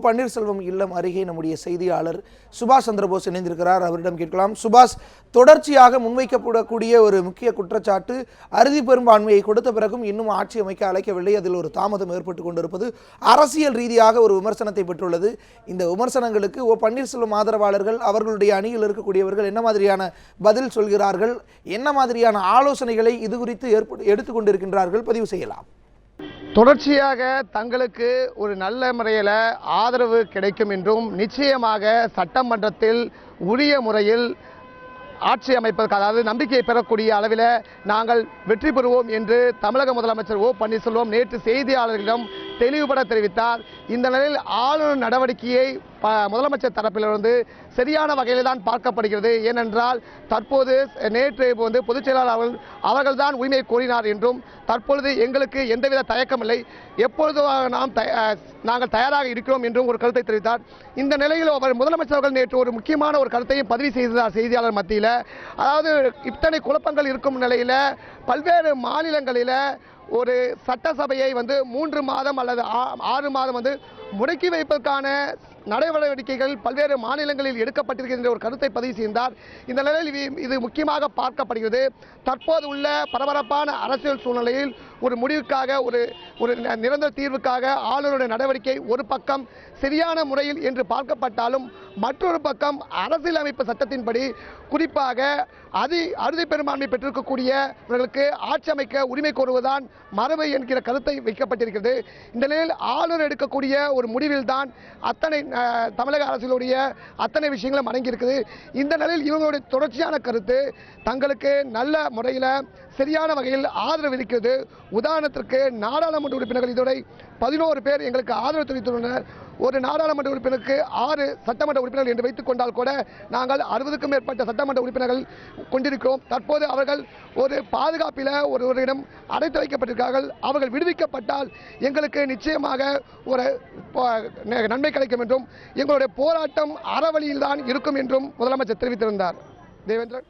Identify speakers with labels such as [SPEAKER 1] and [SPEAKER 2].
[SPEAKER 1] பன்னீர்செல்வம் இல்லம் அருகே நம்முடைய செய்தியாளர் சுபாஷ் சந்திரபோஸ் இணைந்திருக்கிறார். அவரிடம் கேட்கலாம். சுபாஷ், தொடர்ச்சியாக முன்வைக்கப்படக்கூடிய ஒரு முக்கிய குற்றச்சாட்டு, அறுதி பெரும்பான்மையை கொடுத்த பிறகும் இன்னும் ஆட்சி அமைக்க அழைக்கவில்லை, அதில் ஒரு தாமதம் ஏற்பட்டு கொண்டிருப்பது அரசியல் ரீதியாக ஒரு விமர்சனத்தை பெற்றுள்ளது. இந்த விமர்சனங்களுக்கு பன்னீர்செல்வம் ஆதரவாளர்கள், அவர்களுடைய அணியில் இருக்கக்கூடியவர்கள் என்ன மாதிரியான பதில் சொல்கிறார்கள், என்ன மாதிரியான ஆலோசனைகளை இது குறித்து எடுத்துக்கொண்டிருக்கின்றார்கள், பதிவு செய்யலாம்.
[SPEAKER 2] தொடர்ச்சியாக தங்களுக்கு ஒரு நல்ல முறையில் ஆதரவு கிடைக்கும் என்றும் நிச்சயமாக சட்டமன்றத்தில் உரிய முறையில் ஆட்சி அமைப்பதற்கு, அதாவது நம்பிக்கை பெறக்கூடிய அளவில் நாங்கள் வெற்றி பெறுவோம் என்று தமிழக முதலமைச்சர் பன்னீர்செல்வம் நேற்று செய்தியாளர்களிடம் தெளிவுபட தெரிவித்தார். இந்த நிலையில் ஆளுநர் நடவடிக்கையை முதலமைச்சர் தரப்பிலிருந்து சரியான வகையில் தான் பார்க்கப்படுகிறது. ஏனென்றால் தற்போது நேற்று பொதுச் செயலாளர் அவர்கள் தான் உரிமை கோரினார் என்றும் தற்பொழுது எங்களுக்கு எந்தவித தயக்கம் இல்லை, எப்பொழுதும் நாங்கள் தயாராக இருக்கிறோம் என்றும் ஒரு கருத்தை தெரிவித்தார். இந்த நிலையில் முதலமைச்சர் அவர்கள் நேற்று ஒரு முக்கியமான ஒரு கருத்தையும் பதிவு செய்தார் செய்தியாளர் மத்தியில். அதாவது இத்தனை குழப்பங்கள் இருக்கும் நிலையில் பல்வேறு மாநிலங்களில் ஒரு சட்டசபையை 3 மாதம் அல்லது 6 மாதம் முடக்கி வைப்பதற்கான நடவடிக்கைகள் பல்வேறு மாநிலங்களில் எடுக்கப்பட்டிருக்கின்ற ஒரு கருத்தை பதிவு செய்தார். இந்த நிலையில் இது முக்கியமாக பார்க்கப்படுகிறது. தற்போது உள்ள பரபரப்பான அரசியல் சூழ்நிலையில் ஒரு முடிவுக்காக, ஒரு நிரந்தர தீர்வுக்காக ஆளுநருடைய நடவடிக்கை ஒரு பக்கம் சரியான முறையில் என்று பார்க்கப்பட்டாலும், மற்றொரு பக்கம் அரசியலமைப்பு சட்டத்தின்படி குறிப்பாக அறுதி பெரும்பான்மை பெற்றிருக்கக்கூடியவர்களுக்கு ஆட்சி அமைக்க உரிமை கோருவதுதான் மரபு என்கிற கருத்தை வைக்கப்பட்டிருக்கிறது. இந்த நிலையில் ஆளுநர் எடுக்கக்கூடிய ஒரு முடிவில் தான் அத்தனை தமிழக அரசியலுடைய அத்தனை விஷயங்களும் அடங்கியிருக்குது. இந்த நிலையில் இவங்களுடைய தொடர்ச்சியான கருத்து தங்களுக்கு நல்ல முறையில் சரியான வகையில் ஆதரவு இருக்கிறது. உதாரணத்திற்கு நாடாளுமன்ற உறுப்பினர்கள் இதுவரை 11 பேர் எங்களுக்கு ஆதரவு தெரிவித்துள்ளனர். ஒரு நாடாளுமன்ற உறுப்பினருக்கு 6 சட்டமன்ற உறுப்பினர்கள் என்று வைத்துக் கொண்டால் கூட நாங்கள் 60க்கும் மேற்பட்ட சட்டமன்ற உறுப்பினர்கள் கொண்டிருக்கிறோம். தற்போது அவர்கள் ஒரு பாதுகாப்பில் ஒருவரிடம் அடைத்து வைக்கப்பட்டிருக்கிறார்கள். அவர்கள் விடுவிக்கப்பட்டால் எங்களுக்கு நிச்சயமாக ஒரு நன்மை கிடைக்கும் என்றும் எங்களுடைய போராட்டம் அறவழியில் தான் இருக்கும் என்றும் முதலமைச்சர் தெரிவித்திருந்தார். தேவேந்திரன்.